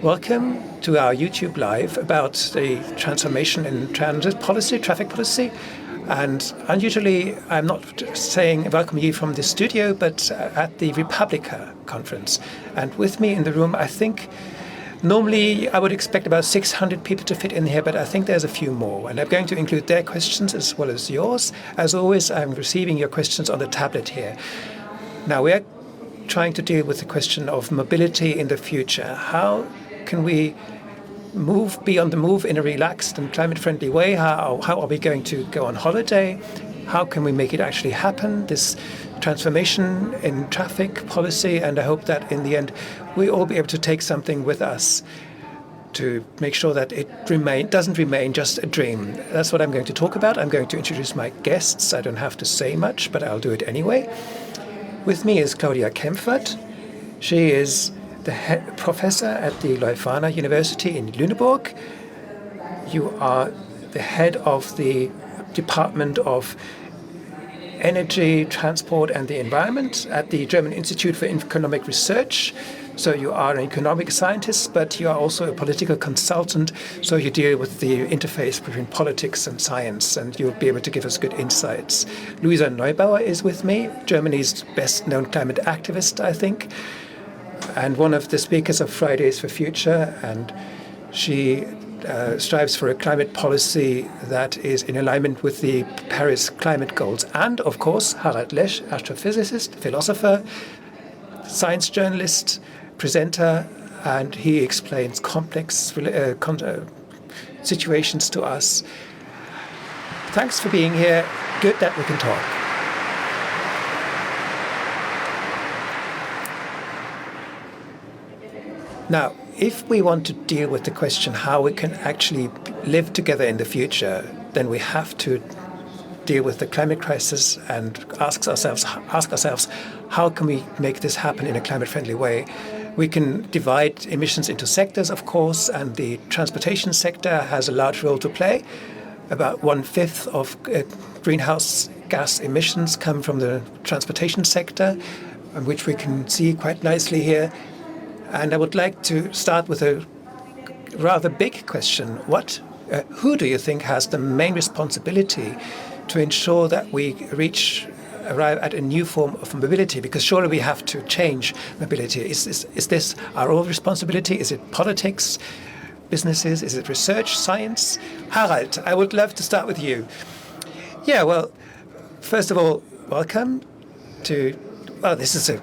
Welcome to our YouTube Live about the transformation in transit policy, traffic policy. And unusually, I'm not saying welcome you from the studio, but at the Republica conference. And with me in the room, I think normally I would expect about 600 people to fit in here, but I think there's a few more. And I'm going to include their questions as well as yours. As always, I'm receiving your questions on the tablet here. Now, we're trying to deal with the question of mobility in the future. How can we be on the move in a relaxed and climate-friendly way? How are we going to go on holiday? How can we make it actually happen, this transformation in traffic policy? And I hope that in the end, we all be able to take something with us to make sure that it doesn't remain just a dream. That's what I'm going to talk about. I'm going to introduce my guests. I don't have to say much, but I'll do it anyway. With me is Claudia Kempfert. She is the professor at the Leuphana University in Lüneburg. You are the head of the Department of Energy, Transport and the Environment at the German Institute for Economic Research. So you are an economic scientist, but you are also a political consultant. So you deal with the interface between politics and science, and you'll be able to give us good insights. Luisa Neubauer is with me, Germany's best-known climate activist, I think, and one of the speakers of Fridays for Future. And she strives for a climate policy that is in alignment with the Paris climate goals. And, of course, Harald Lesch, astrophysicist, philosopher, science journalist, presenter, and he explains complex situations to us. Thanks for being here. Good that we can talk. Now, if we want to deal with the question how we can actually live together in the future, then we have to deal with the climate crisis and ask ourselves how can we make this happen in a climate-friendly way. We can divide emissions into sectors, of course, and the transportation sector has a large role to play. About 1/5 of greenhouse gas emissions come from the transportation sector, which we can see quite nicely here. And I would like to start with a rather big question. Who do you think has the main responsibility to ensure that we arrive at a new form of mobility? Because surely we have to change mobility. Is this our own responsibility? Is it politics, businesses? Is it research, science? Harald, I would love to start with you. Yeah, well, first of all, welcome to, this is a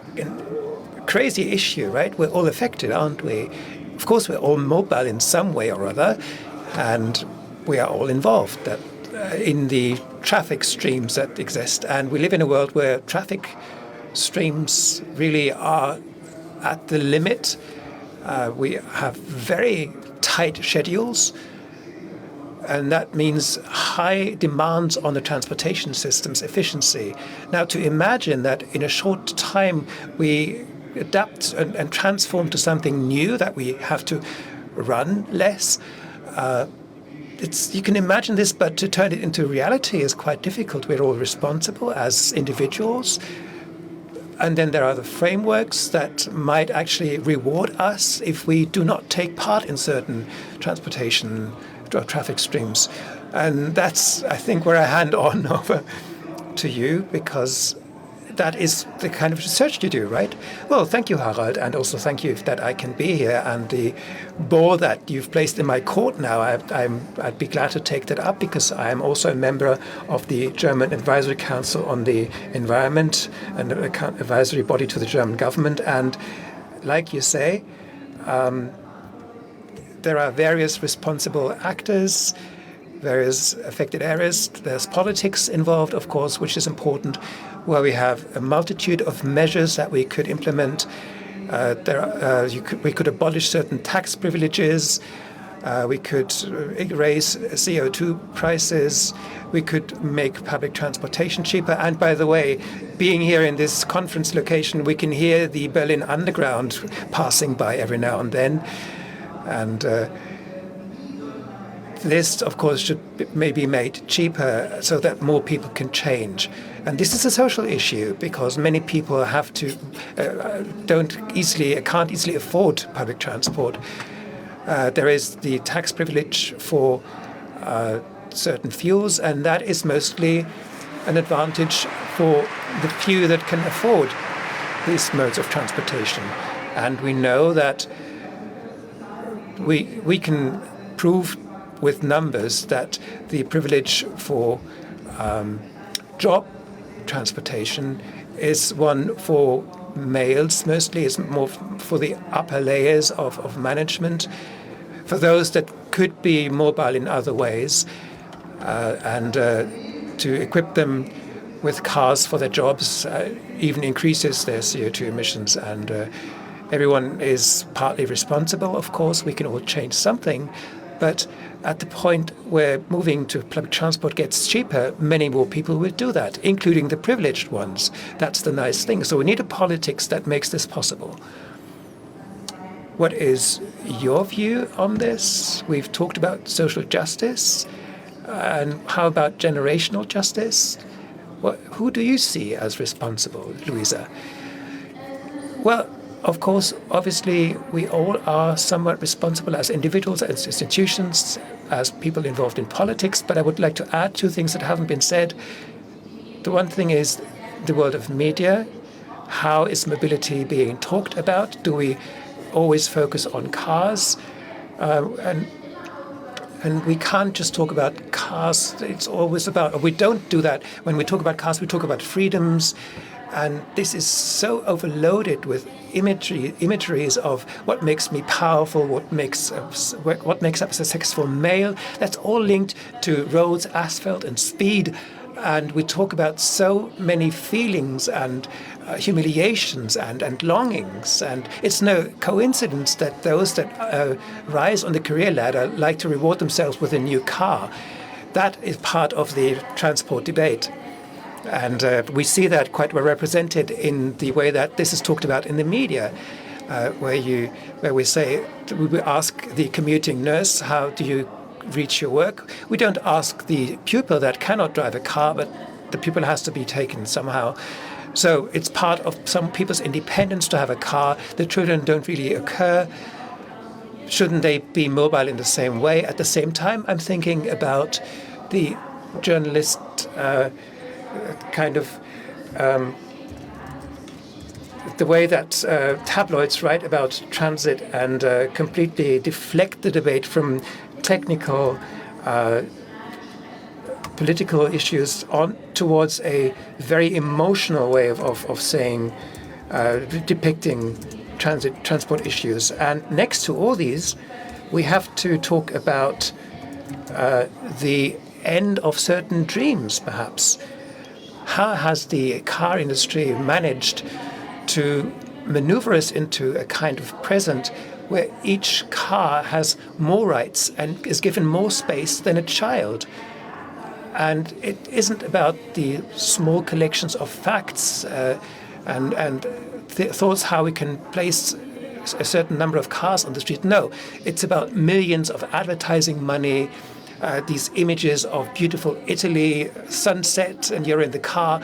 crazy issue, right? We're all affected, aren't we? Of course, we're all mobile in some way or other, and we are all involved in the traffic streams that exist. And we live in a world where traffic streams really are at the limit. We have very tight schedules, and that means high demands on the transportation system's efficiency. Now, to imagine that in a short time we adapt and transform to something new, that we have to run less, you can imagine this, but to turn it into reality is quite difficult. We're all responsible as individuals. And then there are the frameworks that might actually reward us if we do not take part in certain transportation or traffic streams. And that's, I think, where I hand on over to you, because that is the kind of research you do, right? Well, thank you, Harald, and also thank you that I can be here. And the ball that you've placed in my court now, I'd be glad to take that up, because I am also a member of the German Advisory Council on the Environment, and an advisory body to the German government. And like you say, there are various responsible actors, various affected areas. There's politics involved, of course, which is important, where we have a multitude of measures that we could implement. We could abolish certain tax privileges. We could raise CO2 prices. We could make public transportation cheaper. And by the way, being here in this conference location, we can hear the Berlin Underground passing by every now and then. And this, of course, should maybe made cheaper so that more people can change. And this is a social issue, because many people can't easily afford public transport. There is the tax privilege for certain fuels, and that is mostly an advantage for the few that can afford these modes of transportation. And we know that we can prove with numbers that the privilege for job transportation is one for males mostly. It's more for the upper layers of management, for those that could be mobile in other ways, and to equip them with cars for their jobs even increases their CO2 emissions. And everyone is partly responsible, of course. We can all change something. But at the point where moving to public transport gets cheaper, many more people will do that, including the privileged ones. That's the nice thing. So we need a politics that makes this possible. What is your view on this? We've talked about social justice. And how about generational justice? Who do you see as responsible, Luisa? Well, of course, obviously, we all are somewhat responsible as individuals, as institutions, as people involved in politics. But I would like to add two things that haven't been said. The one thing is the world of media. How is mobility being talked about? Do we always focus on cars? And we can't just talk about cars. It's always about, or we don't do that. When we talk about cars, we talk about freedoms. And this is so overloaded with imageries of what makes me powerful, what makes up a successful male. That's all linked to roads, asphalt, and speed. And we talk about so many feelings and humiliations and longings. And it's no coincidence that those that rise on the career ladder like to reward themselves with a new car. That is part of the transport debate. And we see that quite well represented in the way that this is talked about in the media, where we say, we ask the commuting nurse, how do you reach your work? We don't ask the pupil that cannot drive a car, but the pupil has to be taken somehow. So it's part of some people's independence to have a car. The children don't really occur. Shouldn't they be mobile in the same way? At the same time, I'm thinking about the journalist the way that tabloids write about transit and completely deflect the debate from technical political issues on towards a very emotional way of saying, depicting transport issues. And next to all these, we have to talk about the end of certain dreams, perhaps. How has the car industry managed to maneuver us into a kind of present where each car has more rights and is given more space than a child? And it isn't about the small collections of facts and thoughts how we can place a certain number of cars on the street. No, it's about millions of advertising money, these images of beautiful Italy, sunset, and you're in the car.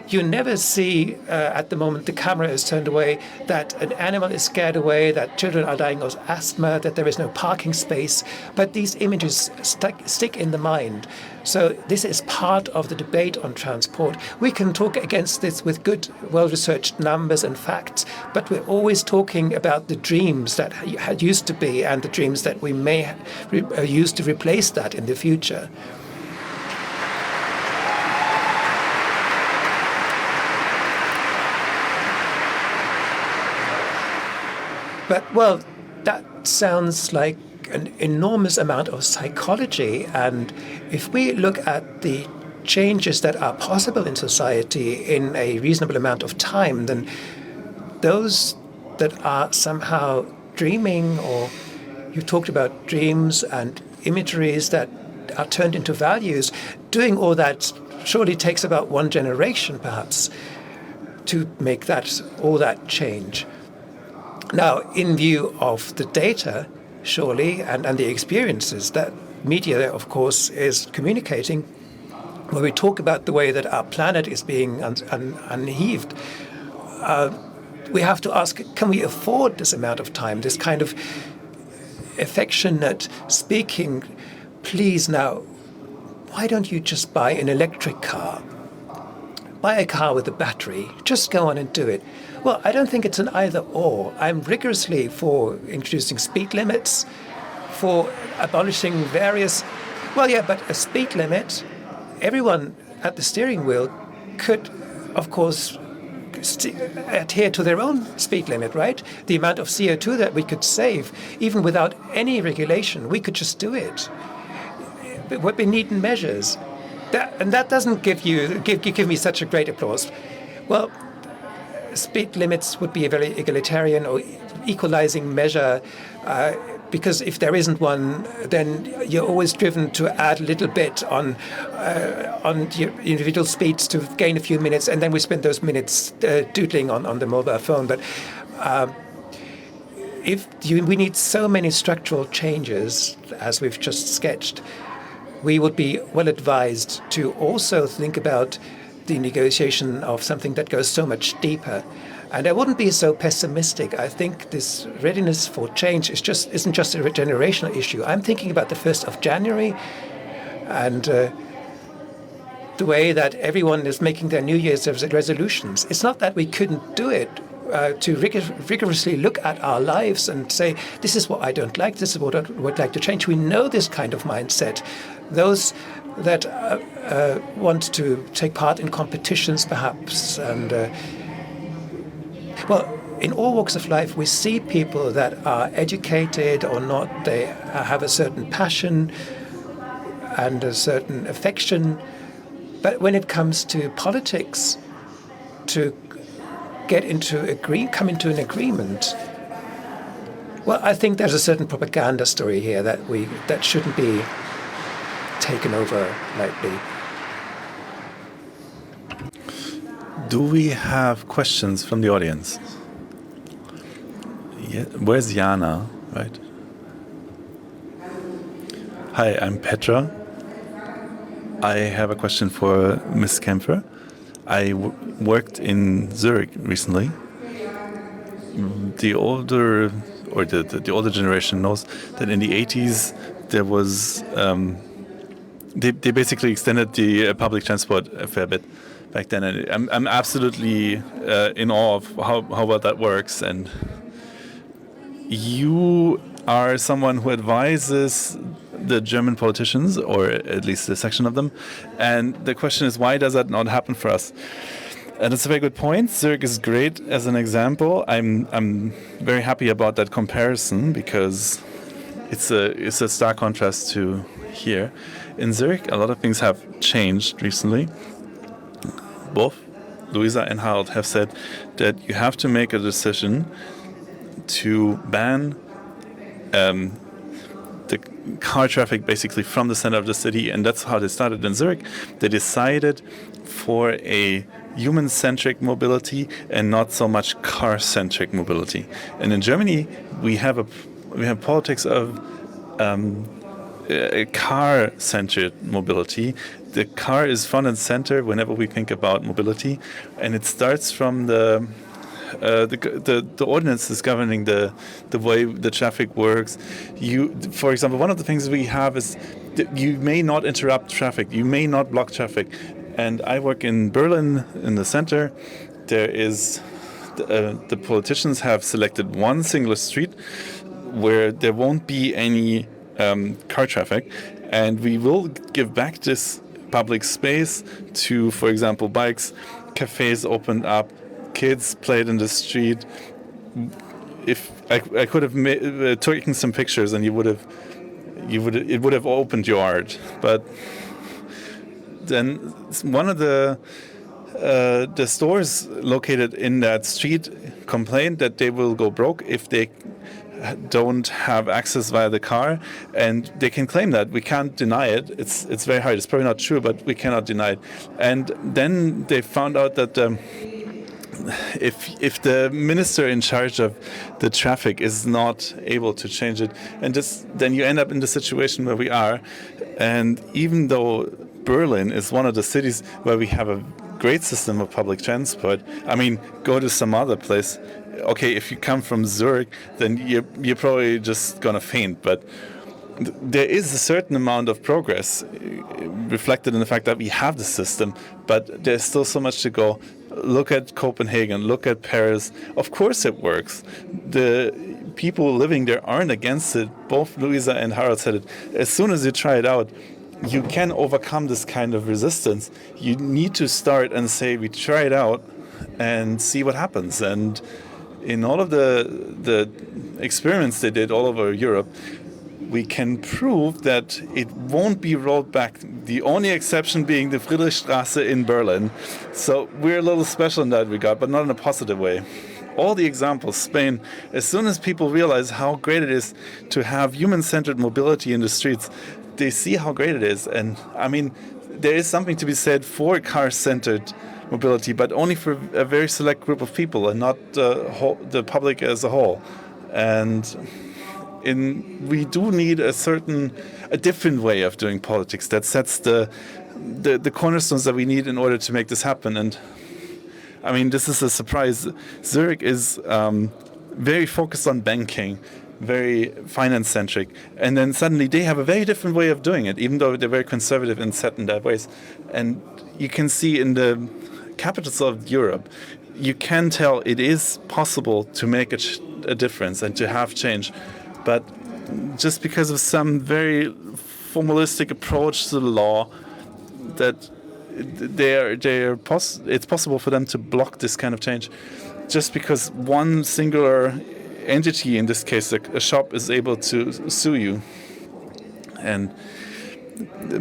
You never see, at the moment the camera is turned away, that an animal is scared away, that children are dying of asthma, that there is no parking space. But these images stick in the mind. So this is part of the debate on transport. We can talk against this with good, well-researched numbers and facts, but we're always talking about the dreams that had used to be and the dreams that we may use to replace that in the future. But, well, that sounds like an enormous amount of psychology. And if we look at the changes that are possible in society in a reasonable amount of time, then those that are somehow dreaming, or you talked about dreams and imageries that are turned into values, doing all that surely takes about one generation, perhaps, to make all that change. Now, in view of the data, surely, and the experiences that media, of course, is communicating, when we talk about the way that our planet is being unheaved, we have to ask, can we afford this amount of time, this kind of affectionate speaking, please now, why don't you just buy an electric car? Buy a car with a battery. Just go on and do it. Well, I don't think it's an either or. I'm rigorously for introducing speed limits, for abolishing various... Well, yeah, but a speed limit, everyone at the steering wheel could, of course, adhere to their own speed limit, right? The amount of CO2 that we could save, even without any regulation, we could just do it. What we need in measures. That doesn't give me such a great applause. Well, speed limits would be a very egalitarian or equalizing measure, because if there isn't one, then you're always driven to add a little bit on your individual speeds to gain a few minutes, and then we spend those minutes doodling on the mobile phone. But we need so many structural changes, as we've just sketched, we would be well advised to also think about the negotiation of something that goes so much deeper. And I wouldn't be so pessimistic. I think this readiness for change isn't just a generational issue. I'm thinking about the 1st of January and the way that everyone is making their New Year's resolutions. It's not that we couldn't do it. To rigorously look at our lives and say, this is what I don't like, this is what I would like to change. We know this kind of mindset. Those that want to take part in competitions, perhaps, and well, in all walks of life, we see people that are educated or not. They have a certain passion and a certain affection. But when it comes to politics, to come into an agreement, well, I think there's a certain propaganda story here that shouldn't be taken over lightly. Do we have questions from the audience? Yeah, where's Jana? Right. Hi, I'm Petra. I have a question for Ms. Kämpfer. I worked in Zurich recently. The older generation knows that in the 80s there was they basically extended the public transport a fair bit back then, and I'm absolutely in awe of how well that works. And you are someone who advises the German politicians, or at least a section of them. And the question is, why does that not happen for us? And it's a very good point. Zurich is great as an example. I'm very happy about that comparison because it's a stark contrast to here. In Zurich, a lot of things have changed recently. Both Luisa and Harald have said that you have to make a decision to ban the car traffic basically from the center of the city, and that's how they started in Zurich. They decided for a human-centric mobility and not so much car-centric mobility. And in Germany, we have politics of a car-centered mobility. The car is front and center whenever we think about mobility, and it starts from the ordinances governing the way the traffic works. For example, one of the things we have is that you may not interrupt traffic, you may not block traffic. And I work in Berlin, in the center. There is the politicians have selected one single street where there won't be any car traffic, and we will give back this public space to, for example, bikes. Cafes opened up. Kids played in the street. If I could have taken some pictures, and it would have opened your heart. But then one of the stores located in that street complained that they will go broke if they don't have access via the car, and they can claim that. We can't deny it. It's very hard. It's probably not true, but we cannot deny it. And then they found out that if the minister in charge of the traffic is not able to change it, and then you end up in the situation where we are. And even though Berlin is one of the cities where we have a great system of public transport, I mean, go to some other place okay, if you come from Zurich, then you're probably just gonna faint. But there is a certain amount of progress reflected in the fact that we have the system, but there's still so much to go. Look at Copenhagen, look at Paris. Of course it works. The people living there aren't against it. Both Luisa and Harald said it. As soon as you try it out, you can overcome this kind of resistance. You need to start and say, we try it out and see what happens. And in all of the experiments they did all over Europe, we can prove that it won't be rolled back. The only exception being the Friedrichstraße in Berlin. So we're a little special in that regard, but not in a positive way. All the examples, Spain, as soon as people realize how great it is to have human-centered mobility in the streets, they see how great it is. And I mean, there is something to be said for car-centered mobility, but only for a very select group of people and not the public as a whole. And we do need a different way of doing politics that sets the cornerstones that we need in order to make this happen. And I mean, this is a surprise. Zurich is very focused on banking, very finance-centric, and then suddenly they have a very different way of doing it, even though they're very conservative and set in that ways. And you can see in the capitals of Europe, you can tell it is possible to make a difference and to have change. But just because of some very formalistic approach to the law, that it's possible for them to block this kind of change. Just because one singular entity, in this case a shop, is able to sue you. And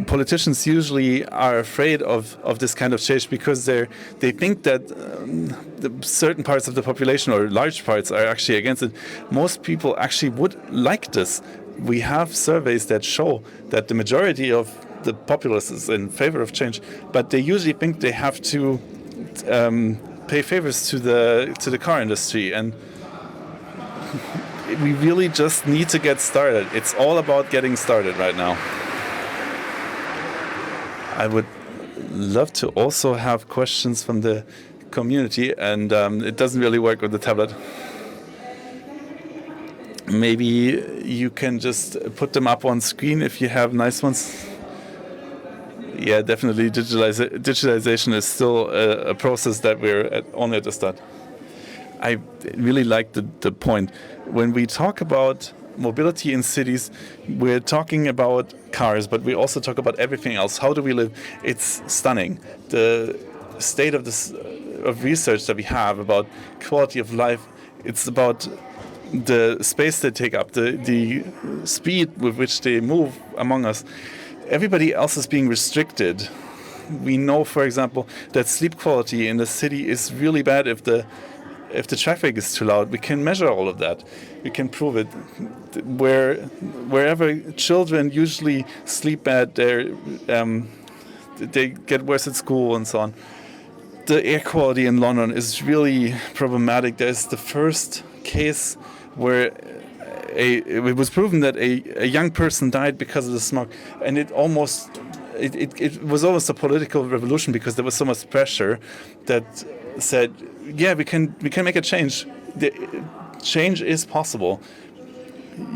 politicians usually are afraid of this kind of change because they think that certain parts of the population or large parts are actually against it. Most people actually would like this. We have surveys that show that the majority of the populace is in favor of change, but they usually think they have to pay favors to the car industry. And we really just need to get started. It's all about getting started right now. I would love to also have questions from the community, and it doesn't really work with the tablet. Maybe you can just put them up on screen if you have nice ones. Yeah, definitely digitalization is still a process that we're only at the start. I really like the point. When we talk about mobility in cities, we're talking about cars, but we also talk about everything else. How do we live? It's stunning. The state of research that we have about quality of life. It's about the space they take up, the speed with which they move among us. Everybody else is being restricted. We know, for example, that sleep quality in the city is really bad if the traffic is too loud. We can measure all of that. We can prove it. Wherever children usually sleep bad, they get worse at school and so on. The air quality in London is really problematic. There's the first case where it was proven that a young person died because of the smog, and it was almost a political revolution because there was so much pressure that said, yeah, we can make a change. The change is possible.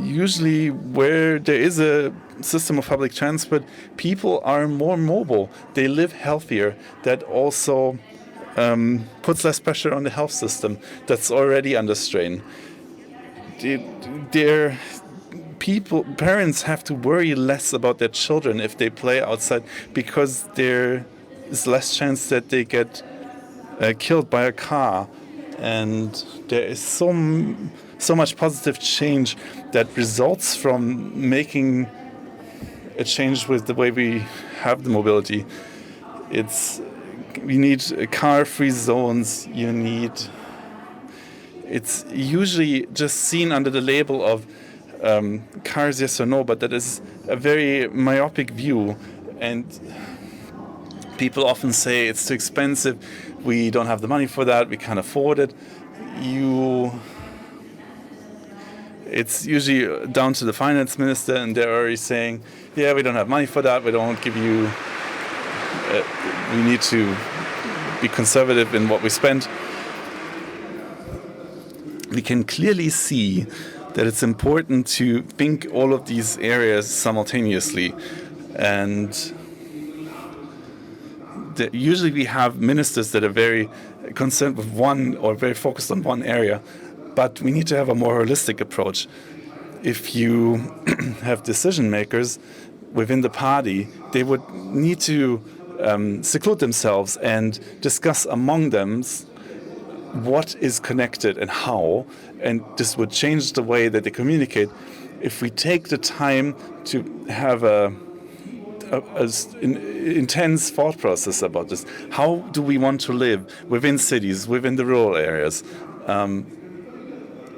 Usually where there is a system of public transport, people are more mobile. They live healthier. That also puts less pressure on the health system that's already under strain. Parents have to worry less about their children if they play outside because there is less chance that they get killed by a car, and there is so much positive change that results from making a change with the way we have the mobility. We need car-free zones. It's usually just seen under the label of cars, yes or no, but that is a very myopic view, and people often say it's too expensive, we don't have the money for that, we can't afford it. It's usually down to the finance minister, and they're already saying, yeah, we don't have money for that, we don't give you, we need to be conservative in what we spend. we can clearly see that it's important to think all of these areas simultaneously. And usually we have ministers that are very concerned with one or very focused on one area, but we need to have a more holistic approach. If you have decision makers within the party, they would need to seclude themselves and discuss among them what is connected and how, and this would change the way that they communicate. If we take the time to have an intense thought process about this, how do we want to live within cities, within the rural areas?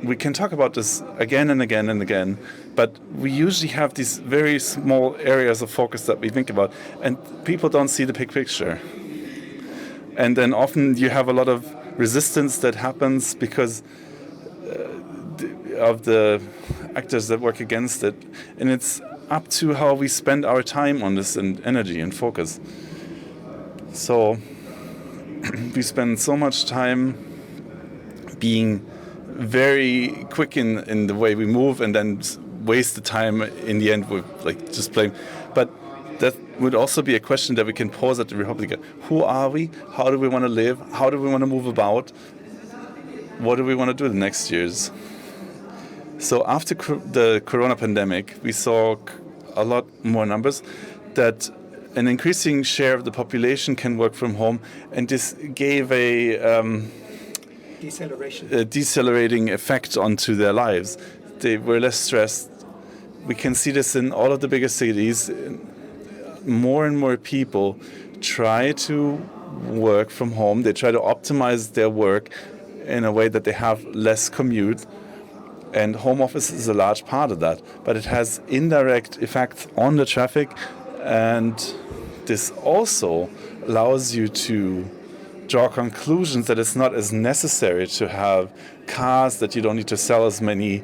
We can talk about this again and again and again, but we usually have these very small areas of focus that we think about, and people don't see the big picture. And then often you have a lot of resistance that happens because of the actors that work against it. And it's up to how we spend our time on this and energy and focus. So we spend so much time being very quick in the way we move and then waste the time in the end with like just playing. But that would also be a question that we can pose at the Republica. Who are we? How do we want to live? How do we want to move about? What do we want to do the next years? So after the corona pandemic, we saw a lot more numbers that an increasing share of the population can work from home, and this gave a decelerating effect onto their lives. They were less stressed. We can see this in all of the bigger cities. More and more people try to work from home. They try to optimize their work in a way that they have less commute. And home office is a large part of that. But it has indirect effects on the traffic. And this also allows you to draw conclusions that it's not as necessary to have cars, that you don't need to sell as many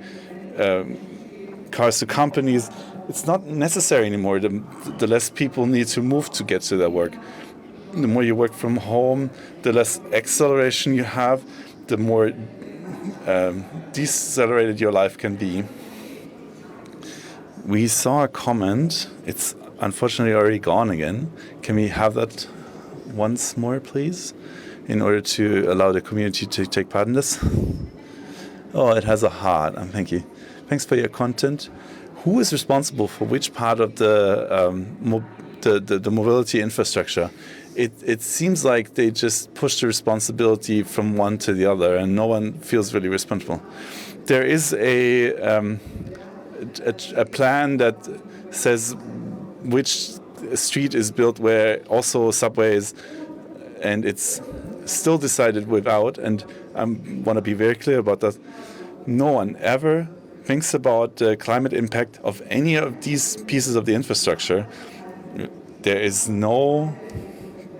cars to companies. It's not necessary anymore. The less people need to move to get to their work. The more you work from home, the less acceleration you have, the more decelerated your life can be. We saw a comment. It's unfortunately already gone again. Can we have that once more, please, in order to allow the community to take part in this? Oh, it has a heart. Thank you. Thanks for your content. Who is responsible for which part of the mobility infrastructure? It seems like they just push the responsibility from one to the other, and no one feels really responsible. There is a plan that says which street is built where, also subways, and it's still decided without, and I want to be very clear about that. No one ever thinks about the climate impact of any of these pieces of the infrastructure. There is no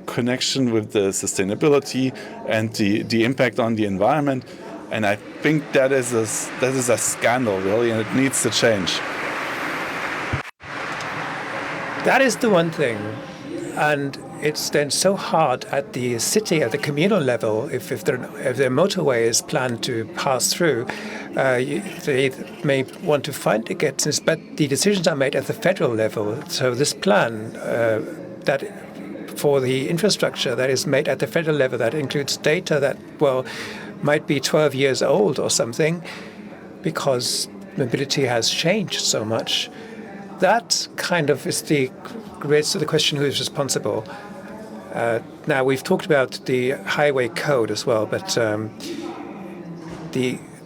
connection with the sustainability and the impact on the environment, and I think that is a scandal, really, and it needs to change. That is the one thing, and it's then so hard at the city, at the communal level, if their motorway is planned to pass through, they may want to find tickets, but the decisions are made at the federal level. So this plan that for the infrastructure that is made at the federal level, that includes data that, might be 12 years old or something, because mobility has changed so much. That kind of is relates to the question who is responsible. Now, we've talked about the highway code as well, but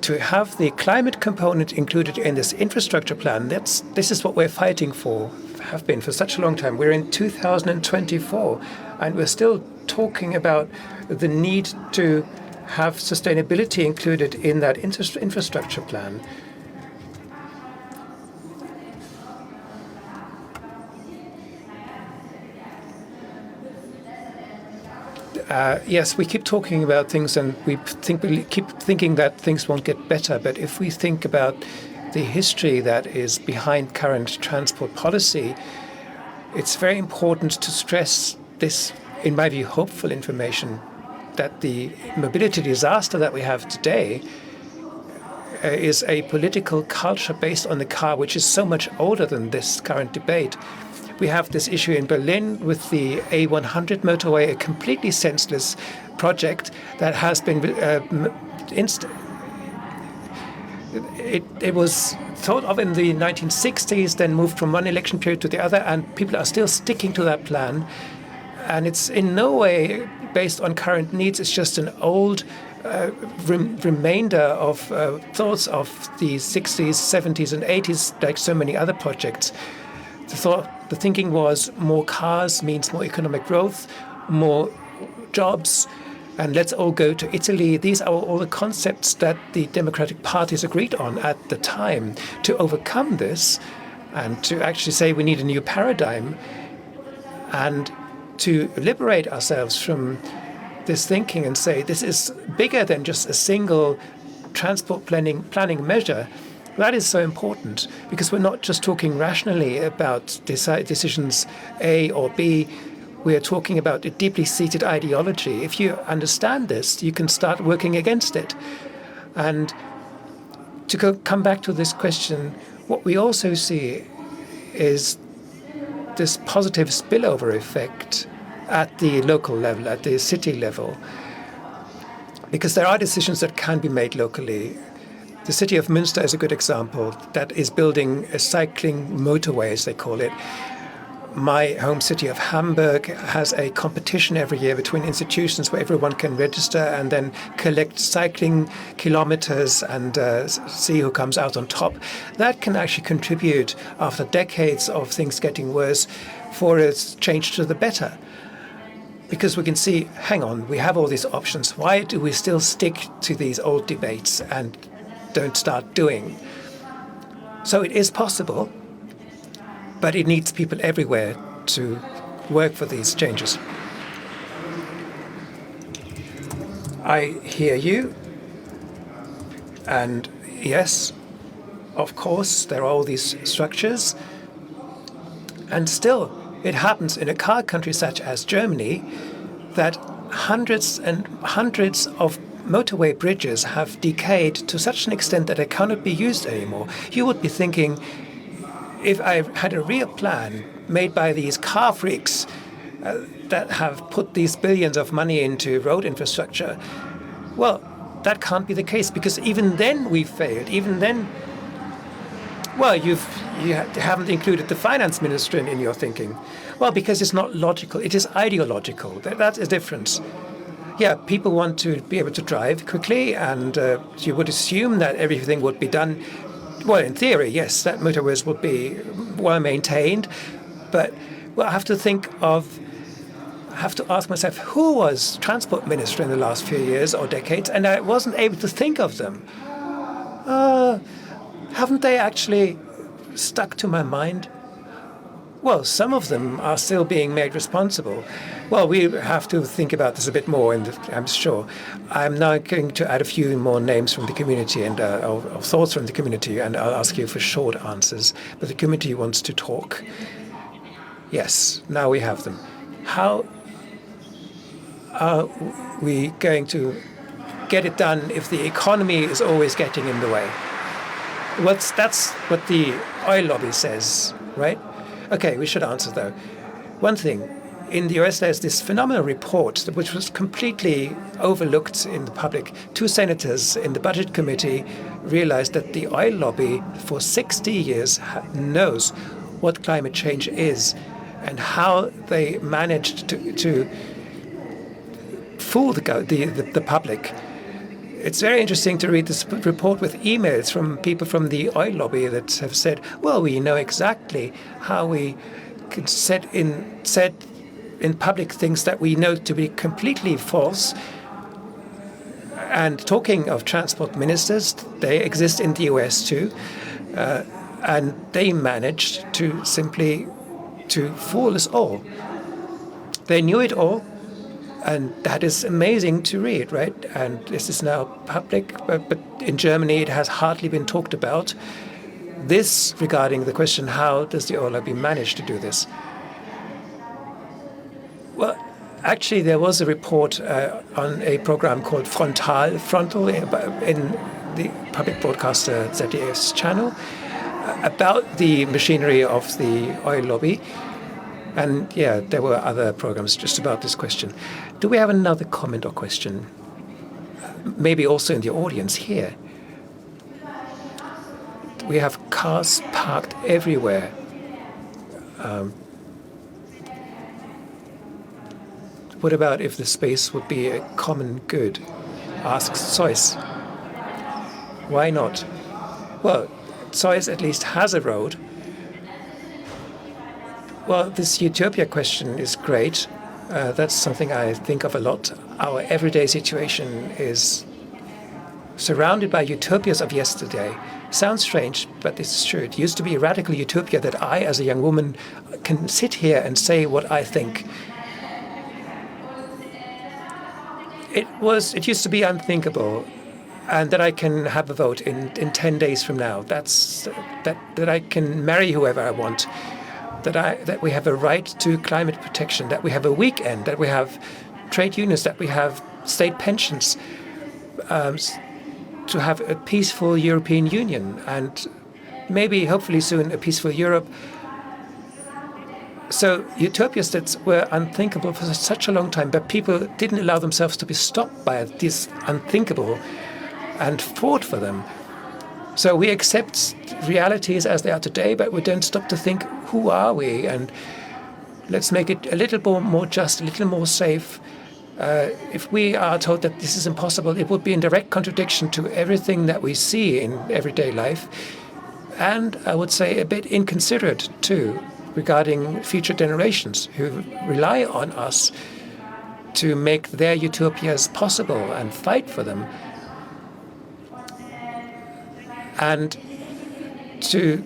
to have the climate component included in this infrastructure plan, this is what we're fighting for, have been for such a long time. We're in 2024, and we're still talking about the need to have sustainability included in that infrastructure plan. Yes, we keep talking about things, and we keep thinking that things won't get better. But if we think about the history that is behind current transport policy, it's very important to stress this, in my view, hopeful information, that the mobility disaster that we have today is a political culture based on the car, which is so much older than this current debate. We have this issue in Berlin with the A100 motorway, a completely senseless project that has been it was thought of in the 1960s, then moved from one election period to the other, and people are still sticking to that plan. And it's in no way based on current needs. It's just an old remainder of thoughts of the 60s, 70s, and 80s, like so many other projects. The thinking was more cars means more economic growth, more jobs, and let's all go to Italy. These are all the concepts that the democratic parties agreed on at the time. To overcome this and to actually say we need a new paradigm and to liberate ourselves from this thinking and say this is bigger than just a single transport planning measure. That is so important because we're not just talking rationally about decisions A or B. We are talking about a deeply seated ideology. If you understand this, you can start working against it. And to come back to this question, what we also see is this positive spillover effect at the local level, at the city level, because there are decisions that can be made locally. The city of Münster is a good example that is building a cycling motorway, as they call it. My home city of Hamburg has a competition every year between institutions where everyone can register and then collect cycling kilometers and see who comes out on top. That can actually contribute, after decades of things getting worse, for a change to the better. Because we can see, hang on, we have all these options. Why do we still stick to these old debates and don't start doing? So it is possible, but it needs people everywhere to work for these changes. I hear you, and yes, of course, there are all these structures, and still, it happens in a car country such as Germany that hundreds and hundreds of motorway bridges have decayed to such an extent that they cannot be used anymore. You would be thinking, if I had a real plan made by these car freaks that have put these billions of money into road infrastructure, well, that can't be the case because even then we failed. Even then, well, you haven't included the finance minister in your thinking. Well, because it's not logical. It is ideological. That's a difference. Yeah, people want to be able to drive quickly, and you would assume that everything would be done. Well, in theory, yes, that motorways would be well maintained, but well, I have to ask myself, who was transport minister in the last few years or decades, and I wasn't able to think of them. Haven't they actually stuck to my mind? Well, some of them are still being made responsible. Well, we have to think about this a bit more, I'm sure. I'm now going to add a few more names from the community and or thoughts from the community, and I'll ask you for short answers. But the community wants to talk. Yes, now we have them. How are we going to get it done if the economy is always getting in the way? That's what the oil lobby says, right? Okay, we should answer, though. One thing, in the US, there's this phenomenal report which was completely overlooked in the public. Two senators in the budget committee realized that the oil lobby for 60 years knows what climate change is and how they managed to fool the public. It's very interesting to read this report with emails from people from the oil lobby that have said, well, we know exactly how we can set in public things that we know to be completely false. And talking of transport ministers, they exist in the US too, and they managed to simply fool us all. They knew it all. And that is amazing to read, right? And this is now public, but in Germany it has hardly been talked about. This regarding the question, how does the oil lobby manage to do this? Well, actually there was a report on a program called Frontal the public broadcaster ZDF's channel about the machinery of the oil lobby. And yeah, there were other programs just about this question. Do we have another comment or question? Maybe also in the audience here. We have cars parked everywhere. What about if the space would be a common good? Asks Zeus. Why not? Well, Zeus at least has a road. Well, this utopia question is great. That's something I think of a lot. Our everyday situation is surrounded by utopias of yesterday. Sounds strange, but it's true. It used to be a radical utopia that I, as a young woman, can sit here and say what I think. It used to be unthinkable, and that I can have a vote in 10 days from now. That I can marry whoever I want. That we have a right to climate protection, that we have a weekend, that we have trade unions, that we have state pensions, to have a peaceful European Union, and maybe, hopefully soon, a peaceful Europe. So utopias that were unthinkable for such a long time, but people didn't allow themselves to be stopped by this unthinkable and fought for them. So we accept realities as they are today, but we don't stop to think, who are we? And let's make it a little more just, a little more safe. If we are told that this is impossible, it would be in direct contradiction to everything that we see in everyday life. And I would say a bit inconsiderate, too, regarding future generations who rely on us to make their utopias possible and fight for them. And to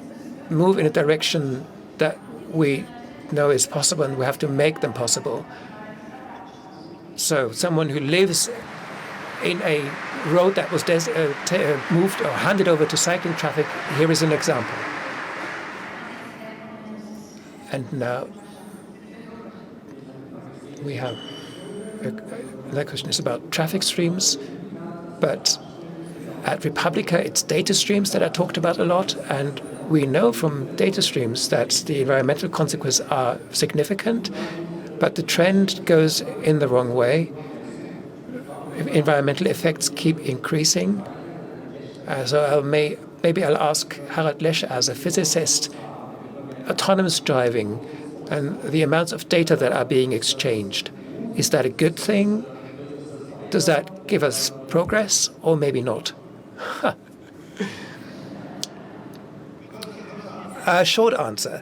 move in a direction that we know is possible, and we have to make them possible. So someone who lives in a road that was moved or handed over to cycling traffic, here is an example. And now we have another question is about traffic streams, but at Republica, it's data streams that are talked about a lot, and we know from data streams that the environmental consequences are significant, but the trend goes in the wrong way. Environmental effects keep increasing. So maybe I'll ask Harald Lesch, as a physicist, autonomous driving and the amounts of data that are being exchanged. Is that a good thing? Does that give us progress, or maybe not? A short answer.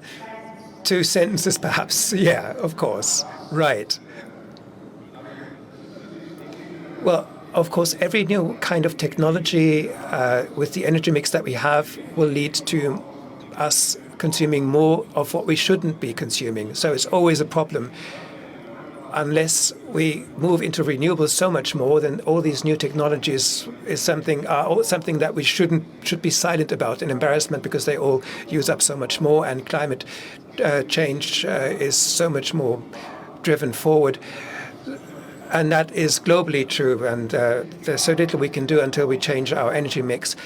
2 sentences, perhaps. Yeah, of course. Right. Well, of course, every new kind of technology with the energy mix that we have will lead to us consuming more of what we shouldn't be consuming. So it's always a problem. Unless we move into renewables so much more, then all these new technologies is something that we should be silent about, an embarrassment, because they all use up so much more, and climate change is so much more driven forward. And that is globally true, and there's so little we can do until we change our energy mix.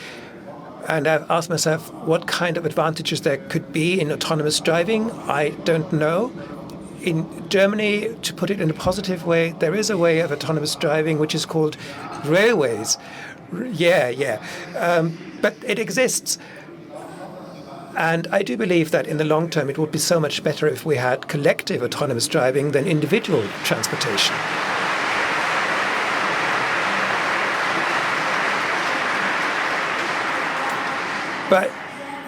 And I've asked myself what kind of advantages there could be in autonomous driving. I don't know. In Germany, to put it in a positive way, there is a way of autonomous driving which is called railways. But it exists. And I do believe that in the long term it would be so much better if we had collective autonomous driving than individual transportation. But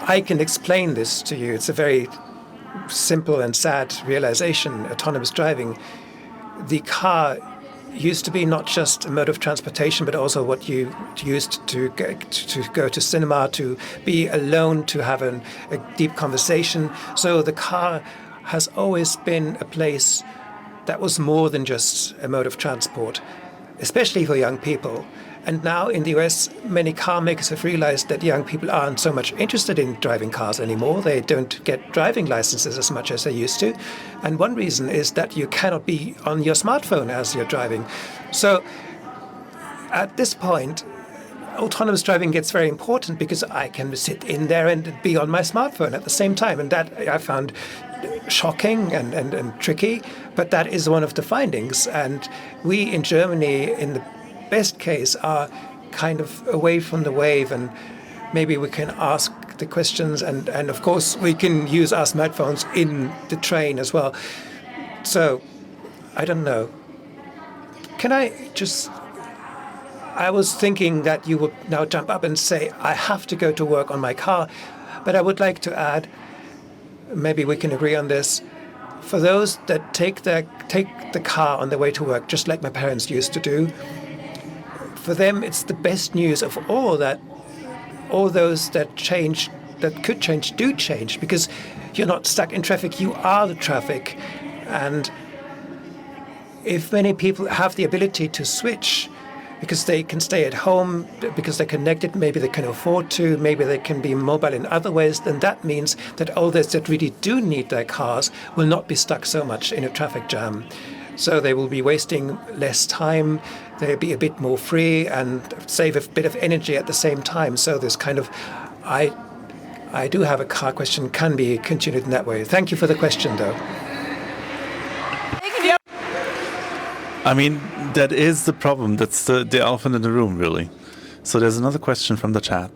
I can explain this to you. It's a very simple and sad realization, autonomous driving. The car used to be not just a mode of transportation, but also what you used to go to cinema, to be alone, to have a deep conversation. So the car has always been a place that was more than just a mode of transport, especially for young people. And now in the US, many car makers have realized that young people aren't so much interested in driving cars anymore. They don't get driving licenses as much as they used to. And one reason is that you cannot be on your smartphone as you're driving. So at this point, autonomous driving gets very important because I can sit in there and be on my smartphone at the same time. And that I found shocking and tricky, but that is one of the findings. And we in Germany, in the best case, are kind of away from the wave, and maybe we can ask the questions, and of course we can use our smartphones in the train as well. So, I don't know. I was thinking that you would now jump up and say, I have to go to work on my car, but I would like to add, maybe we can agree on this, for those that take the car on their way to work, just like my parents used to do, for them it's the best news of all that all those that could change do change, because you're not stuck in traffic, you are the traffic. And if many people have the ability to switch because they can stay at home, because they're connected, maybe they can afford to, maybe they can be mobile in other ways, then that means that all those that really do need their cars will not be stuck so much in a traffic jam. So they will be wasting less time, they'll be a bit more free and save a bit of energy at the same time. So this kind of, I do have a car question, can be continued in that way. Thank you for the question, though. I mean, that is the problem. That's the elephant in the room, really. So there's another question from the chat.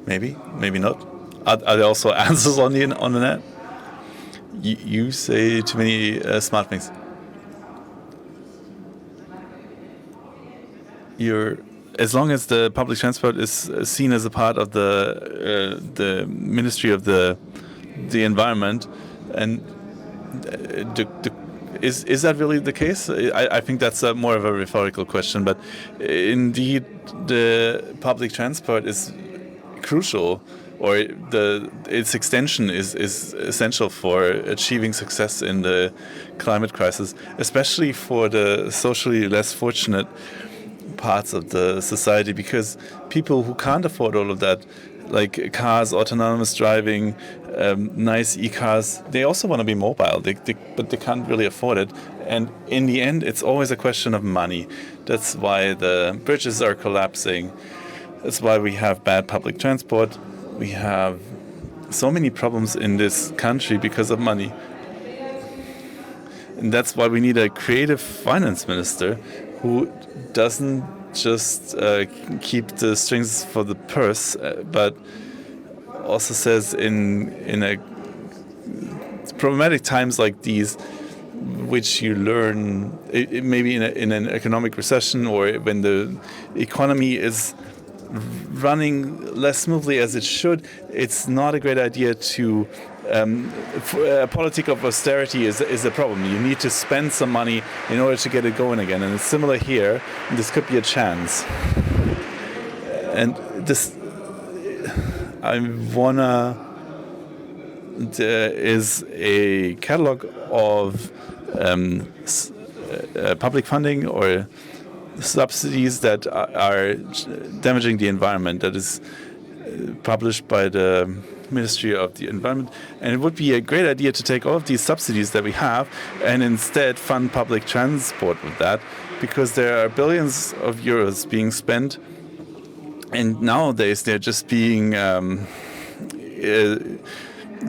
Maybe, maybe not. Are there also answers on the net? You say too many smart things. As long as the public transport is seen as a part of the Ministry of the Environment, and is that really the case? I think that's more of a rhetorical question, but indeed the public transport is crucial, or its extension is essential for achieving success in the climate crisis, especially for the socially less fortunate parts of the society, because people who can't afford all of that, like cars, autonomous driving, nice e-cars, they also want to be mobile, but they can't really afford it. And in the end, it's always a question of money. That's why the bridges are collapsing. That's why we have bad public transport. We have so many problems in this country because of money. And that's why we need a creative finance minister who doesn't just keep the strings for the purse, but also says in a problematic times like these, which you learn maybe in an economic recession, or when the economy is running less smoothly as it should, it's not a great idea to a politic of austerity is a problem. You need to spend some money in order to get it going again, and it's similar here. This could be a chance. And this, there is a catalog of public funding or subsidies that are damaging the environment, that is published by the Ministry of the Environment, and it would be a great idea to take all of these subsidies that we have and instead fund public transport with that, because there are billions of euros being spent, and nowadays they're just being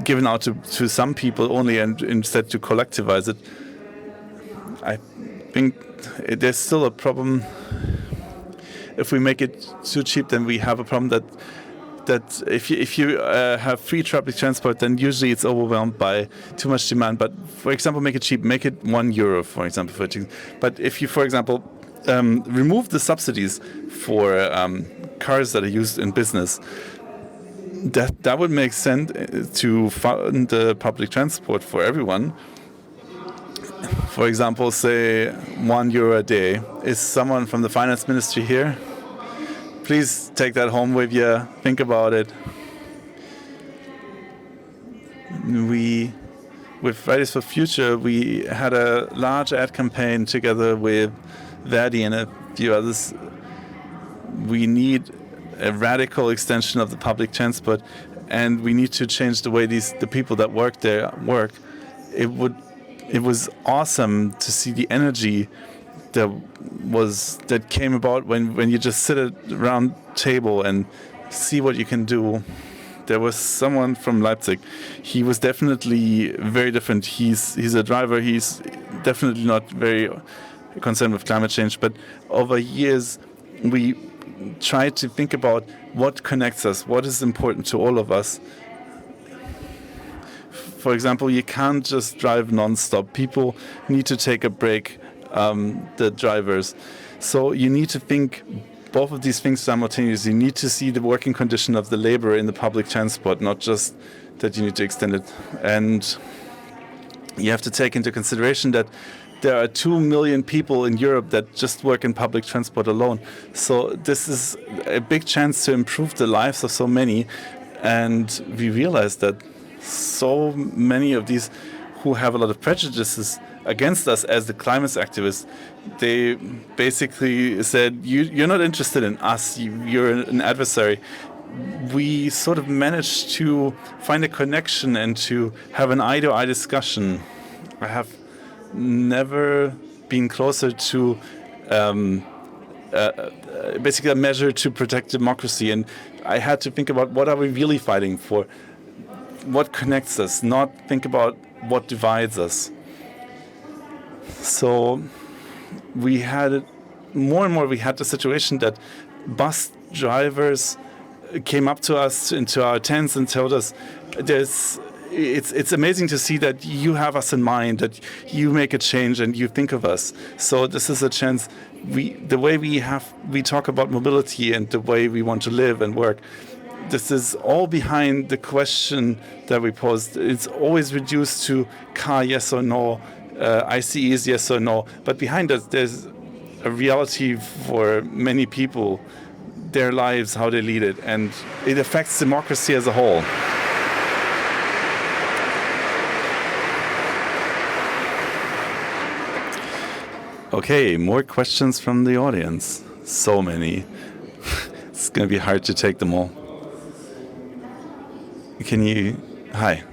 given out to some people only, and instead to collectivize it. I think there's still a problem. If we make it too cheap, then we have a problem that if you have free public transport, then usually it's overwhelmed by too much demand. But for example, make it cheap, make it €1, for example. But if you, for example, remove the subsidies for cars that are used in business, that would make sense to fund the public transport for everyone. For example, say €1 a day. Is someone from the finance ministry here? Please take that home with you. Think about it. With Fridays for Future, we had a large ad campaign together with Verdi and a few others. We need a radical extension of the public transport, and we need to change the way the people that work there work. It was awesome to see the energy that came about when you just sit at a round table and see what you can do. There was someone from Leipzig. He was definitely very different. He's a driver. He's definitely not very concerned with climate change. But over years, we tried to think about what connects us, what is important to all of us. For example, you can't just drive non-stop. People need to take a break, the drivers. So you need to think both of these things simultaneously. You need to see the working condition of the laborer in the public transport, not just that you need to extend it. And you have to take into consideration that there are 2 million people in Europe that just work in public transport alone. So this is a big chance to improve the lives of so many. And we realize that so many of these who have a lot of prejudices against us as the climate activists, they basically said, you're not interested in us, you're an adversary. We sort of managed to find a connection and to have an eye-to-eye discussion. I have never been closer to basically a measure to protect democracy, and I had to think about what are we really fighting for, what connects us, not think about what divides us. So we had more and more we had the situation that bus drivers came up to us into our tents and told us it's amazing to see that you have us in mind, that you make a change and you think of us. So this is a chance. The way we talk about mobility and the way we want to live and work, this is all behind the question that we posed. It's always reduced to car, yes or no, ICEs, yes or no. But behind us, there's a reality for many people, their lives, how they lead it, and it affects democracy as a whole. Okay, more questions from the audience. So many. It's going to be hard to take them all. Hi.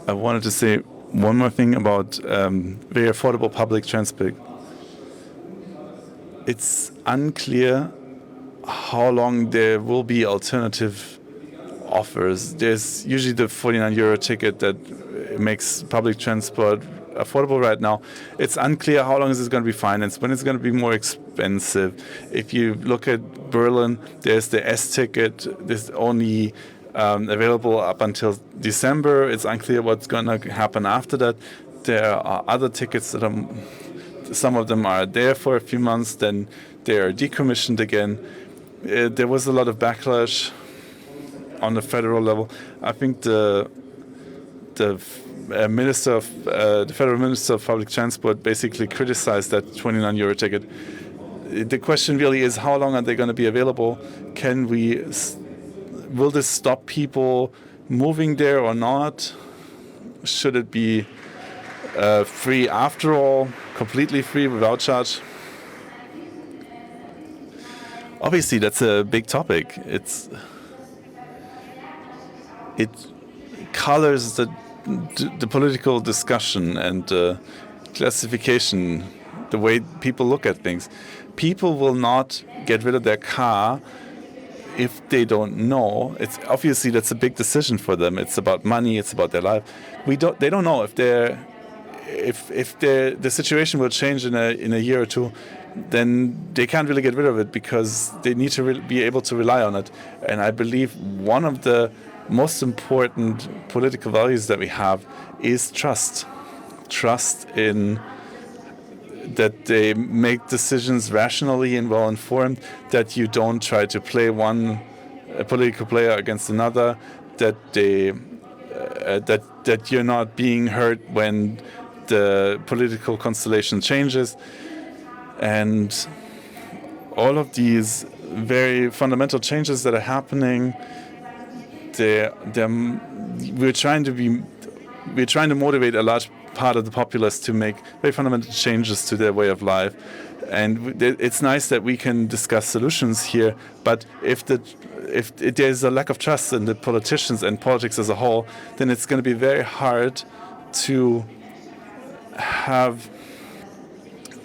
I wanted to say one more thing about very affordable public transport. It's unclear how long there will be alternative offers. There's usually the €49 ticket that makes public transport affordable right now. It's unclear how long is this going to be financed, when it's going to be more expensive. If you look at Berlin, there's the S ticket. There's only available up until December. It's unclear what's going to happen after that. There are other tickets that some of them are there for a few months, then they are decommissioned again. There was a lot of backlash on the federal level. I think the federal minister of public transport basically criticized that €29 ticket. The question really is, how long are they going to be available? Will this stop people moving there or not? Should it be free after all, completely free without charge? Obviously, that's a big topic. It colors the political discussion and classification, the way people look at things. People will not get rid of their car if they don't know. It's obviously that's a big decision for them. It's about money. It's about their life. They don't know if the situation will change in a year or two. Then they can't really get rid of it because they need to be able to rely on it. And I believe one of the most important political values that we have is trust. Trust in that they make decisions rationally and well informed, that you don't try to play a political player against another, that that you're not being hurt when the political constellation changes. And all of these very fundamental changes that are happening, we're trying to motivate a large part of the populace to make very fundamental changes to their way of life. And it's nice that we can discuss solutions here, but if there's a lack of trust in the politicians and politics as a whole, then it's going to be very hard to have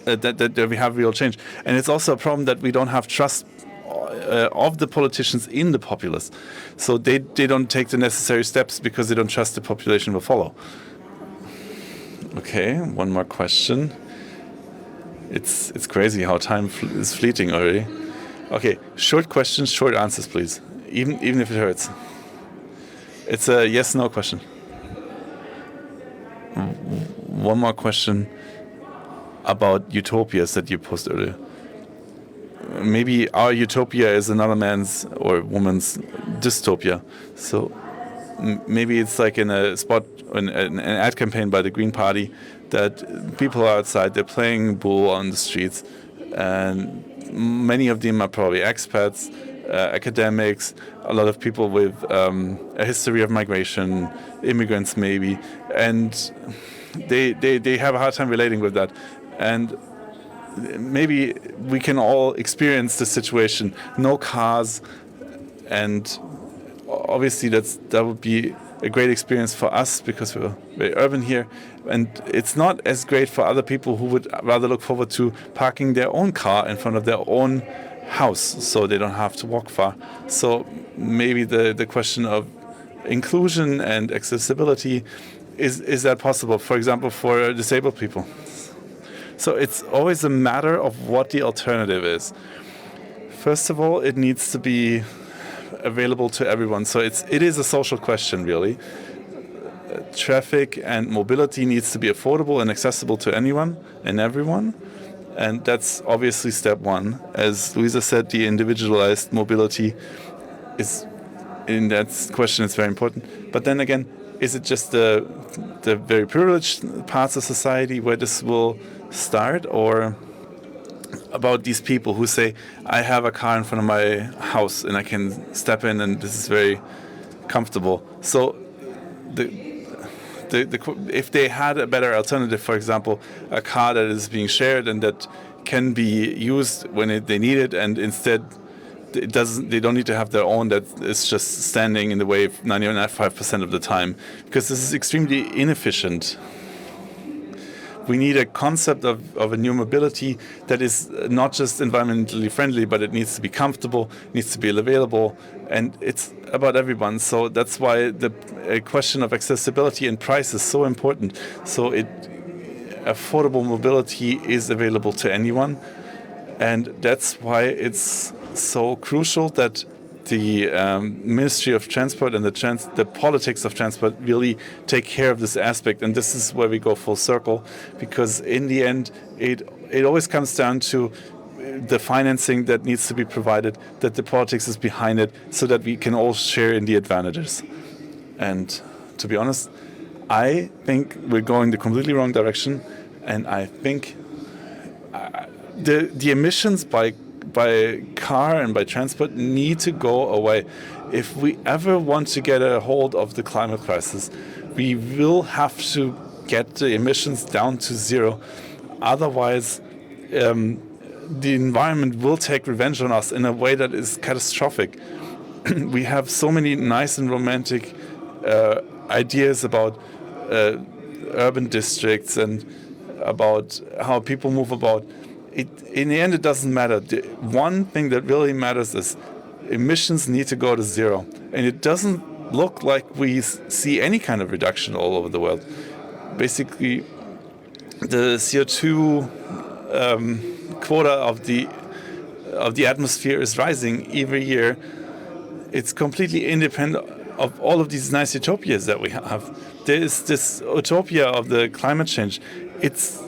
that we have real change. And it's also a problem that we don't have trust of the politicians in the populace. So they don't take the necessary steps because they don't trust the population will follow. Okay, one more question. It's crazy how time is fleeting already. Okay, short questions, short answers, please. Even if it hurts. It's a yes/no question. One more question about utopias that you posted earlier. Maybe our utopia is another man's or woman's dystopia. So maybe it's like in a spot, in an ad campaign by the Green Party, that people are outside, they're playing bull on the streets, and many of them are probably expats, academics, a lot of people with a history of migration, immigrants maybe, and they have a hard time relating with that. And maybe we can all experience the situation. No cars, and obviously that would be a great experience for us because we're very urban here. And it's not as great for other people who would rather look forward to parking their own car in front of their own house so they don't have to walk far. So maybe the question of inclusion and accessibility, is that possible, for example, for disabled people? So it's always a matter of what the alternative is. First of all, it needs to be available to everyone. So it is a social question, really. Traffic and mobility needs to be affordable and accessible to anyone and everyone. And that's obviously step one. As Luisa said, the individualized mobility is, in that question, it's very important. But then again, is it just the very privileged parts of society where this will start, or about these people who say, I have a car in front of my house and I can step in and this is very comfortable? So if they had a better alternative, for example, a car that is being shared and that can be used when they need it, and instead they don't need to have their own that is just standing in the way 95% of the time, because this is extremely inefficient. We need a concept of a new mobility that is not just environmentally friendly, but it needs to be comfortable, needs to be available, and it's about everyone. So that's why the question of accessibility and price is so important. So affordable mobility is available to anyone, and that's why it's so crucial that the Ministry of Transport and the politics of transport really take care of this aspect. And this is where we go full circle, because in the end, it always comes down to the financing that needs to be provided, that the politics is behind it, so that we can all share in the advantages. And to be honest, I think we're going the completely wrong direction, and I think the emissions by car and by transport need to go away. If we ever want to get a hold of the climate crisis, we will have to get the emissions down to zero. Otherwise, the environment will take revenge on us in a way that is catastrophic. We have so many nice and romantic ideas about urban districts and about how people move about. In the end, it doesn't matter. The one thing that really matters is emissions need to go to zero. And it doesn't look like we see any kind of reduction all over the world. Basically, the CO2 quota of the atmosphere is rising every year. It's completely independent of all of these nice utopias that we have. There is this utopia of the climate change. It's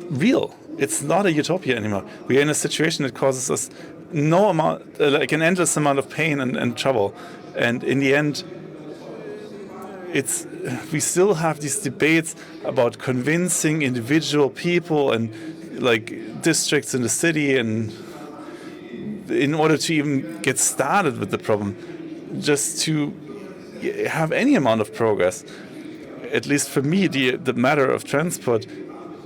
real. It's not a utopia anymore. We are in a situation that causes us no amount, like an endless amount of pain and trouble. And in the end, we still have these debates about convincing individual people and like districts in the city, and in order to even get started with the problem, just to have any amount of progress. At least for me, the matter of transport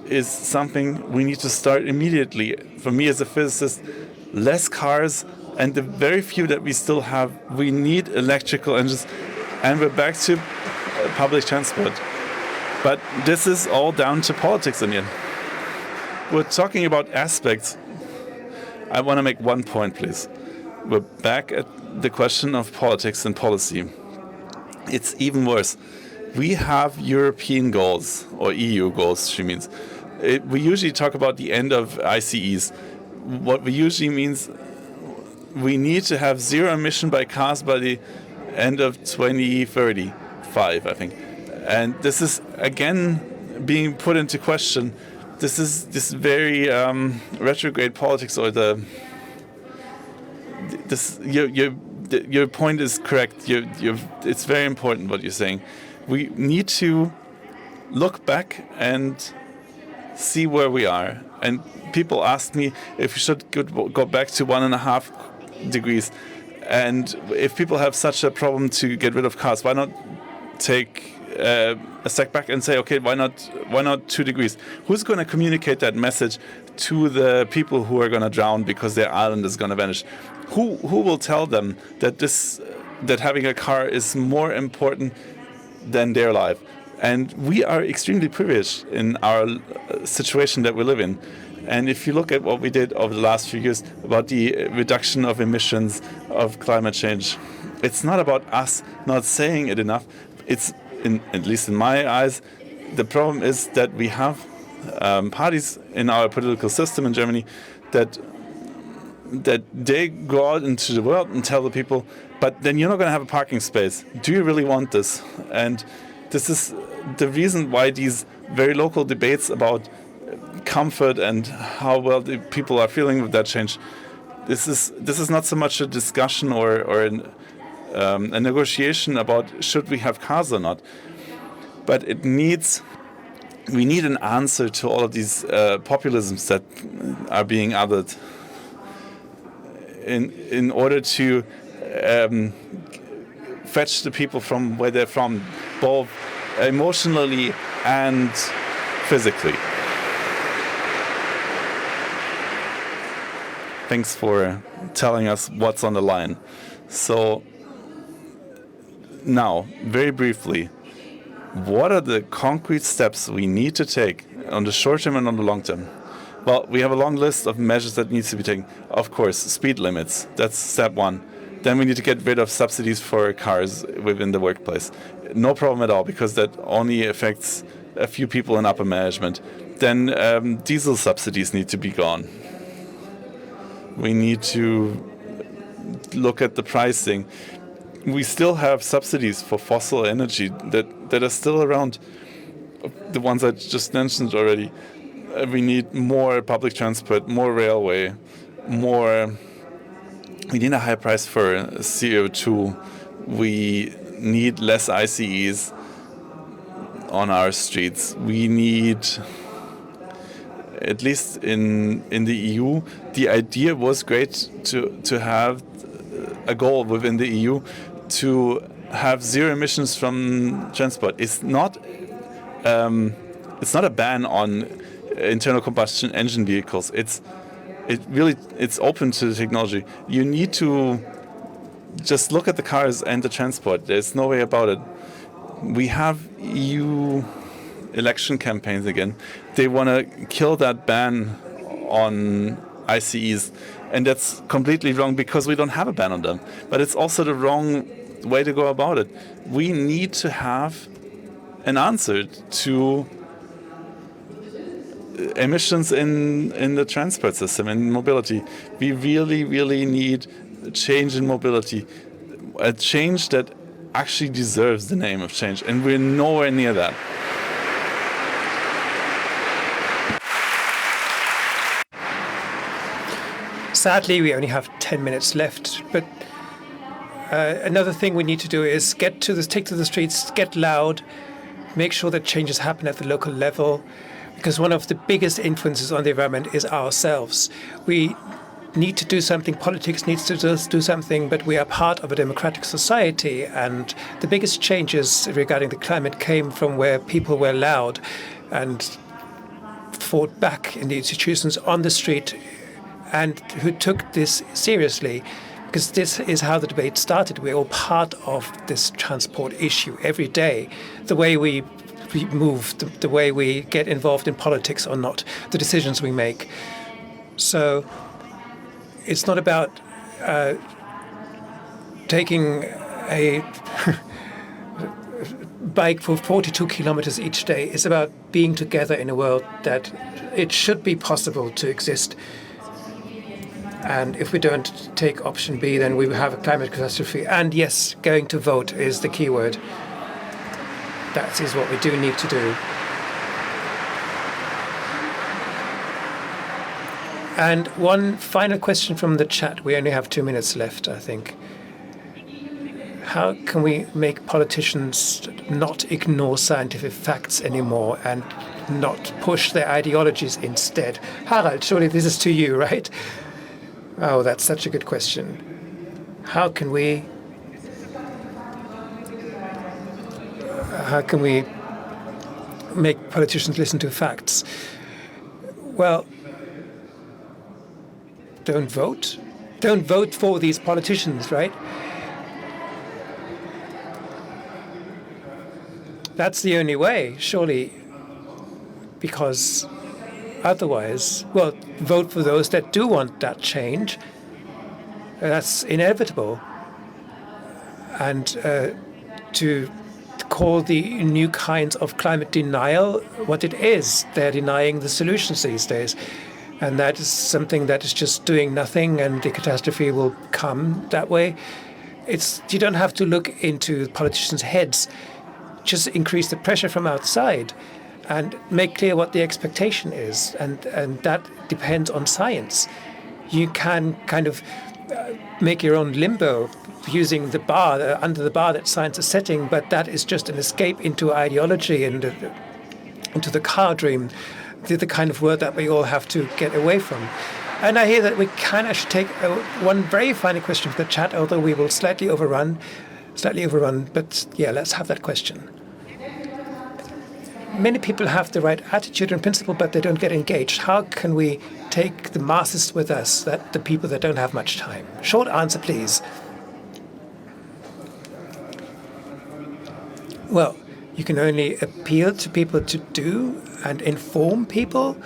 is something we need to start immediately. For me as a physicist, less cars, and the very few that we still have, we need electrical engines, and we're back to public transport. But this is all down to politics in the end. We're talking about aspects. I want to make one point, please. We're back at the question of politics and policy. It's even worse. We have European goals, or EU goals, she means. We usually talk about the end of ICEs. What we usually means, we need to have zero emission by cars by the end of 2035, I think. And this is, again, being put into question. This is this very retrograde politics, or your point is correct. It's very important what you're saying. We need to look back and see where we are. And people ask me if we should go back to 1.5 degrees. And if people have such a problem to get rid of cars, why not take a step back and say, okay, why not 2 degrees? Who's going to communicate that message to the people who are going to drown because their island is going to vanish? Who will tell them that having a car is more important than their life? And we are extremely privileged in our situation that we live in. And if you look at what we did over the last few years about the reduction of emissions, of climate change, it's not about us not saying it enough. It's, at least in my eyes, the problem is that we have parties in our political system in Germany that they go out into the world and tell the people, but then you're not going to have a parking space. Do you really want this? And this is the reason why these very local debates about comfort and how well the people are feeling with that change. This is not so much a discussion or a negotiation about should we have cars or not, but we need an answer to all of these populisms that are being othered in order to fetch the people from where they're from, both emotionally and physically. Thanks for telling us what's on the line. So now, very briefly, what are the concrete steps we need to take on the short term and on the long term? Well, we have a long list of measures that needs to be taken. Of course, speed limits. That's step one. Then we need to get rid of subsidies for cars within the workplace. No problem at all, because that only affects a few people in upper management. Then diesel subsidies need to be gone. We need to look at the pricing. We still have subsidies for fossil energy that are still around, the ones I just mentioned already. We need more public transport, more railway, we need a high price for CO2. We need less ICEs on our streets. We need, at least in the EU, the idea was great to have a goal within the EU to have zero emissions from transport. It's not a ban on internal combustion engine vehicles. It's open to the technology. You need to just look at the cars and the transport. There's no way about it. We have EU election campaigns again. They want to kill that ban on ICEs, and that's completely wrong because we don't have a ban on them. But it's also the wrong way to go about it. We need to have an answer to emissions in the transport system, in mobility. We really, really need a change in mobility, a change that actually deserves the name of change, and we're nowhere near that. Sadly, we only have 10 minutes left, but another thing we need to do is take to the streets, get loud, make sure that changes happen at the local level, because one of the biggest influences on the environment is ourselves. We need to do something, politics needs to do something, but we are part of a democratic society, and the biggest changes regarding the climate came from where people were loud and fought back in the institutions on the street, and who took this seriously, because this is how the debate started. We're all part of this transport issue every day. The way we we move, the way we get involved in politics or not, the decisions we make. So it's not about taking a bike for 42 kilometers each day. It's about being together in a world that it should be possible to exist. And if we don't take option B, then we will have a climate catastrophe. And yes, going to vote is the key word. That is what we do need to do. And one final question from the chat. We only have 2 minutes left, I think. How can we make politicians not ignore scientific facts anymore and not push their ideologies instead? Harald, surely this is to you, right? Oh, that's such a good question. How can we make politicians listen to facts? Well, don't vote. Don't vote for these politicians, right? That's the only way, surely, because otherwise, well, vote for those that do want that change. That's inevitable. And to call the new kinds of climate denial what it is, they're denying the solutions these days. And that is something that is just doing nothing, and the catastrophe will come that way. You don't have to look into politicians' heads. Just increase the pressure from outside and make clear what the expectation is. And that depends on science. You can kind of make your own limbo using the bar, under the bar that science is setting, but that is just an escape into ideology and into the car dream, the kind of word that we all have to get away from. And I hear that we can actually take one very final question from the chat, although we will slightly overrun, but yeah, let's have that question. Many people have the right attitude and principle, but they don't get engaged. How can we take the masses with us, the people that don't have much time? Short answer, please. Well, you can only appeal to people to do and inform people,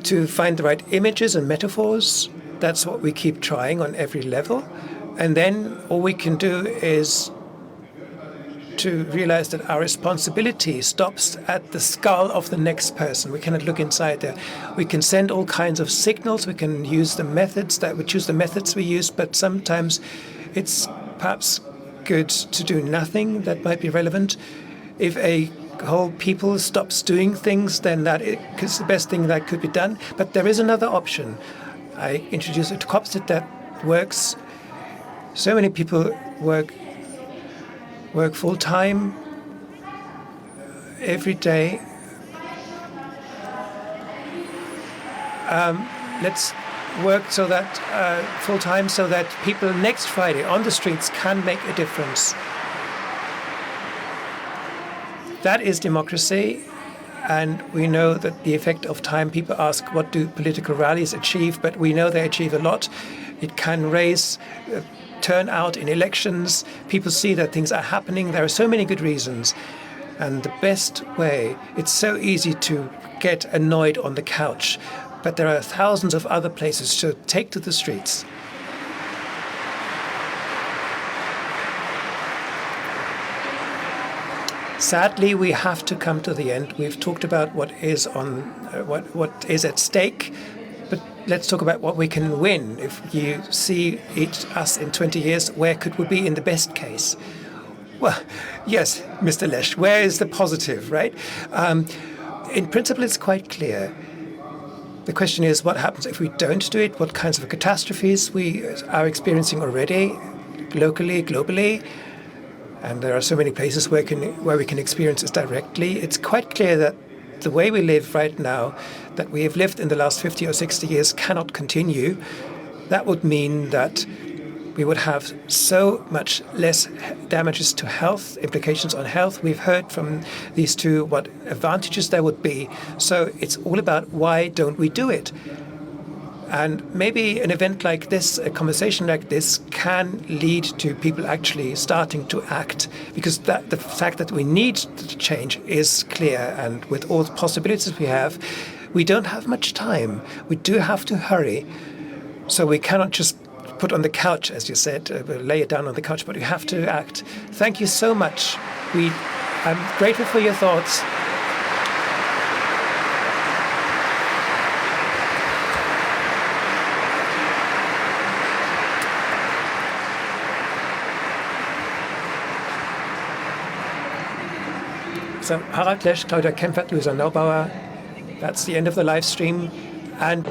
to find the right images and metaphors. That's what we keep trying on every level. And then all we can do is to realize that our responsibility stops at the skull of the next person. We cannot look inside there. We can send all kinds of signals. We can use the methods that we choose, the methods we use, but sometimes it's perhaps good to do nothing that might be relevant. If a whole people stops doing things, then that is the best thing that could be done. But there is another option. I introduced a concept that works. So many people work full-time every day. Let's work so that full-time so that people next Friday on the streets can make a difference. That is democracy, and we know that the effect of time, people ask what do political rallies achieve, but we know they achieve a lot. It can raise turnout in elections. People see that things are happening. There are so many good reasons. And the best way, it's so easy to get annoyed on the couch, but there are thousands of other places to take to the streets. Sadly, we have to come to the end. We've talked about what is what is at stake, but let's talk about what we can win. If you see us in 20 years, where could we be in the best case? Well, yes, Mr. Lesch, where is the positive, right? In principle, it's quite clear. The question is, what happens if we don't do it? What kinds of catastrophes we are experiencing already, locally, globally? And there are so many places where we can experience this directly. It's quite clear that the way we live right now, that we have lived in the last 50 or 60 years, cannot continue. That would mean that we would have so much less damages to health, implications on health. We've heard from these two what advantages there would be. So it's all about why don't we do it? And maybe an event like this, a conversation like this, can lead to people actually starting to act, because the fact that we need to change is clear, and with all the possibilities we have, we don't have much time. We do have to hurry, so we cannot just put on the couch, as you said, lay it down on the couch, but we have to act. Thank you so much. I'm grateful for your thoughts. So, Harald Lesch, Claudia Kempfert, Luisa Neubauer. That's the end of the live stream. And